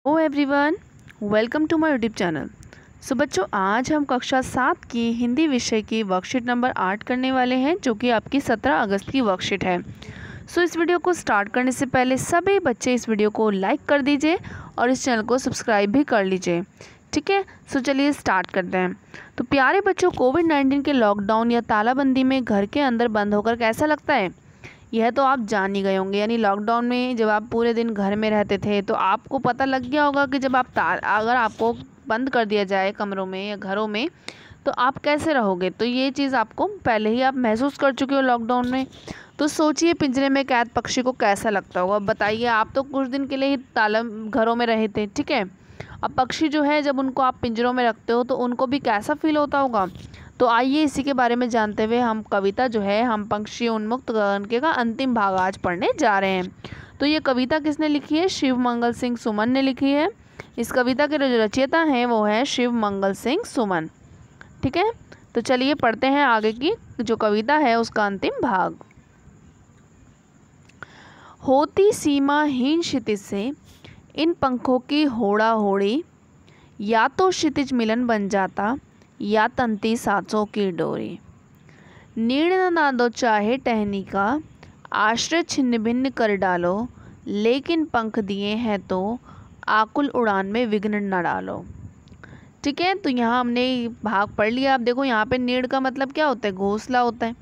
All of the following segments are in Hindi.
Hello everyone, welcome to my YouTube channel. So बच्चों, आज हम कक्षा 7 की हिंदी विषय की वर्कशीट नंबर 8 करने वाले हैं, जो कि आपकी 17 अगस्त की वर्कशीट है। सो इस वीडियो को स्टार्ट करने से पहले सभी बच्चे इस वीडियो को लाइक कर दीजिए और इस चैनल को सब्सक्राइब भी कर लीजिए, ठीक है। सो चलिए स्टार्ट करते हैं। तो प्यारे बच्चों, कोविड-19 के लॉकडाउन या तालाबंदी में घर के अंदर बंद होकर कैसा लगता है, यह तो आप जान ही गए होंगे। यानी लॉकडाउन में जब आप पूरे दिन घर में रहते थे तो आपको पता लग गया होगा कि जब अगर आपको बंद कर दिया जाए कमरों में या घरों में तो आप कैसे रहोगे। तो ये चीज़ आपको पहले ही आप महसूस कर चुके हो लॉकडाउन में। तो सोचिए पिंजरे में कैद पक्षी को कैसा लगता होगा। बताइए, आप तो कुछ दिन के लिए ही घरों में रहे थे, ठीक है। अब पक्षी जो है, जब उनको आप पिंजरों में रखते हो तो उनको भी कैसा फील होता होगा। तो आइए इसी के बारे में जानते हुए हम कविता जो है हम पक्षी उन्मुक्त करके का अंतिम भाग आज पढ़ने जा रहे हैं। तो ये कविता किसने लिखी है? शिव मंगल सिंह सुमन ने लिखी है। इस कविता के जो रचयिता हैं वो है शिव मंगल सिंह सुमन, ठीक है। तो चलिए पढ़ते हैं आगे की जो कविता है उसका अंतिम भाग। होती सीमाहीन क्षितिज से इन पंखों की होड़ा होड़ी, या तो क्षितिज मिलन बन जाता या तंती सांसों की डोरी। नीड़ ना दो चाहे टहनी का, आश्रय छिन्न भिन्न कर डालो, लेकिन पंख दिए हैं तो आकुल उड़ान में विघ्न न डालो। ठीक है, तो यहाँ हमने भाग पढ़ लिया। आप देखो यहाँ पे नीड़ का मतलब क्या होता है? घोंसला होता है।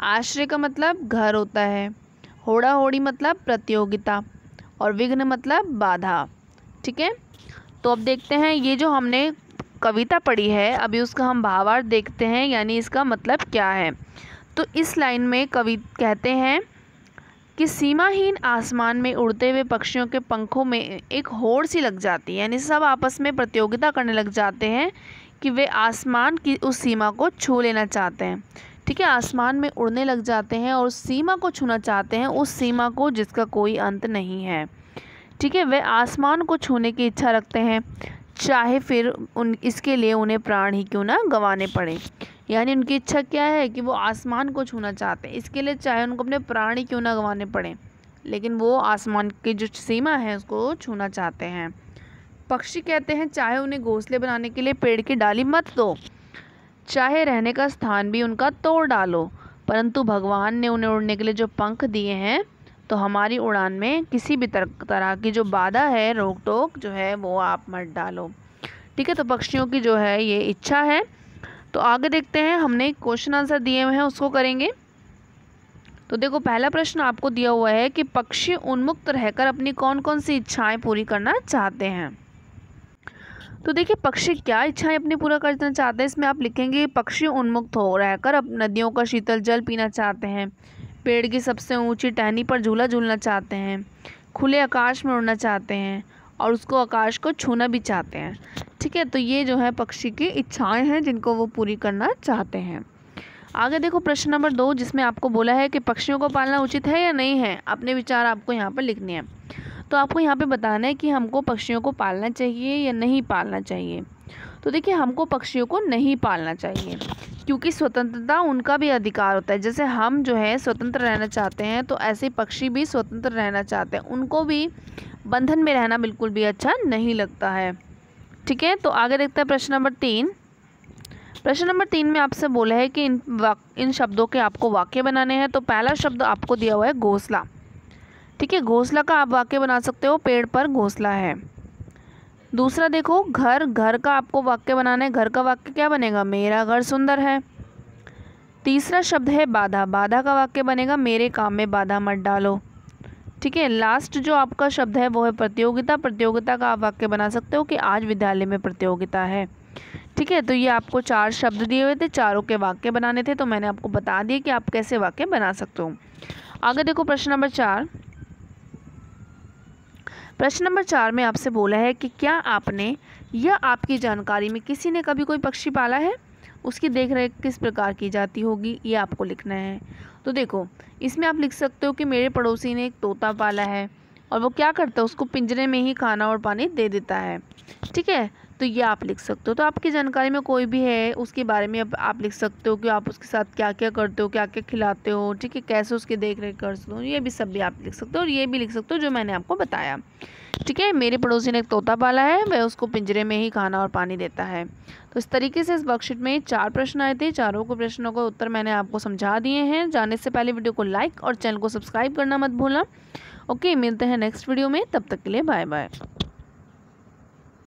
आश्रय का मतलब घर होता है। होड़ा होड़ी मतलब प्रतियोगिता, और विघ्न मतलब बाधा। ठीक है, तो अब देखते हैं ये जो हमने कविता पढ़ी है, अभी उसका हम भावार्थ देखते हैं, यानी इसका मतलब क्या है। तो इस लाइन में कवि कहते हैं कि सीमाहीन आसमान में उड़ते हुए पक्षियों के पंखों में एक होड़ सी लग जाती है, यानी सब आपस में प्रतियोगिता करने लग जाते हैं कि वे आसमान की उस सीमा को छू लेना चाहते हैं। ठीक है, आसमान में उड़ने लग जाते हैं और उस सीमा को छूना चाहते हैं, उस सीमा को जिसका कोई अंत नहीं है। ठीक है, वे आसमान को छूने की इच्छा रखते हैं, चाहे फिर इसके लिए उन्हें प्राण ही क्यों ना गंवाने पड़े। यानी उनकी इच्छा क्या है कि वो आसमान को छूना चाहते हैं, इसके लिए चाहे उनको अपने प्राण ही क्यों ना गंवाने पड़े, लेकिन वो आसमान की जो सीमा है उसको छूना चाहते हैं। पक्षी कहते हैं चाहे उन्हें घोंसले बनाने के लिए पेड़ की डाली मत दो, चाहे रहने का स्थान भी उनका तोड़ डालो, परंतु भगवान ने उन्हें उड़ने के लिए जो पंख दिए हैं, तो हमारी उड़ान में किसी भी तरह की जो बाधा है, रोक टोक जो है, वो आप मत डालो। ठीक है, तो पक्षियों की जो है ये इच्छा है। तो आगे देखते हैं, हमने क्वेश्चन आंसर दिए हुए हैं उसको करेंगे। तो देखो, पहला प्रश्न आपको दिया हुआ है कि पक्षी उन्मुक्त रहकर अपनी कौन कौन सी इच्छाएं पूरी करना चाहते हैं। तो देखिए, पक्षी क्या इच्छाएं अपनी पूरा करना चाहते हैं, इसमें आप लिखेंगे पक्षी उन्मुक्त हो रहकर अब नदियों का शीतल जल पीना चाहते हैं, पेड़ की सबसे ऊंची टहनी पर झूला झूलना चाहते हैं, खुले आकाश में उड़ना चाहते हैं और उसको आकाश को छूना भी चाहते हैं। ठीक है, तो ये जो है पक्षी की इच्छाएं हैं जिनको वो पूरी करना चाहते हैं। आगे देखो प्रश्न नंबर 2, जिसमें आपको बोला है कि पक्षियों को पालना उचित है या नहीं है। अपने विचार आपको यहाँ पर लिखने हैं। तो आपको यहाँ पे बताना है कि हमको पक्षियों को पालना चाहिए या नहीं पालना चाहिए। तो देखिए, हमको पक्षियों को नहीं पालना चाहिए, क्योंकि स्वतंत्रता उनका भी अधिकार होता है। जैसे हम जो है स्वतंत्र रहना चाहते हैं, तो ऐसे पक्षी भी स्वतंत्र रहना चाहते हैं, उनको भी बंधन में रहना बिल्कुल भी अच्छा नहीं लगता है। ठीक है, तो आगे देखते हैं प्रश्न नंबर 3। प्रश्न नंबर 3 में आपसे बोला है कि इन शब्दों के आपको वाक्य बनाने हैं। तो पहला शब्द आपको दिया हुआ है घोंसला। ठीक है, घोंसला का आप वाक्य बना सकते हो, पेड़ पर घोंसला है। दूसरा देखो, घर, घर का आपको वाक्य बनाना है। घर का वाक्य क्या बनेगा? मेरा घर सुंदर है। तीसरा शब्द है बाधा, बाधा का वाक्य बनेगा मेरे काम में बाधा मत डालो। ठीक है, लास्ट जो आपका शब्द है वो है प्रतियोगिता, प्रतियोगिता का आप वाक्य बना सकते हो कि आज विद्यालय में प्रतियोगिता है। ठीक है, तो ये आपको 4 शब्द दिए हुए थे, चारों के वाक्य बनाने थे, तो मैंने आपको बता दिया कि आप कैसे वाक्य बना सकते हो। आगे देखो प्रश्न नंबर 4। प्रश्न नंबर 4 में आपसे बोला है कि क्या आपने या आपकी जानकारी में किसी ने कभी कोई पक्षी पाला है, उसकी देखरेख किस प्रकार की जाती होगी, ये आपको लिखना है। तो देखो, इसमें आप लिख सकते हो कि मेरे पड़ोसी ने एक तोता पाला है और वो क्या करता है, उसको पिंजरे में ही खाना और पानी दे देता है। ठीक है, तो ये आप लिख सकते हो। तो आपकी जानकारी में कोई भी है उसके बारे में आप लिख सकते हो कि आप उसके साथ क्या क्या करते हो, क्या क्या खिलाते हो, ठीक है, कैसे उसकी देख रेख करते हो, ये भी सब भी आप लिख सकते हो। और ये भी लिख सकते हो जो मैंने आपको बताया। ठीक है। मेरे पड़ोसी ने एक तोता पाला है, वह उसको पिंजरे में ही खाना और पानी देता है। तो इस तरीके से इस वर्कशीट में 4 प्रश्न आए थे। चारों को प्रश्नों का उत्तर मैंने आपको समझा दिए हैं। जाने से पहले वीडियो को लाइक और चैनल को सब्सक्राइब करना मत भूलना। ओके, मिलते हैं नेक्स्ट वीडियो में, तब तक के लिए बाय बाय।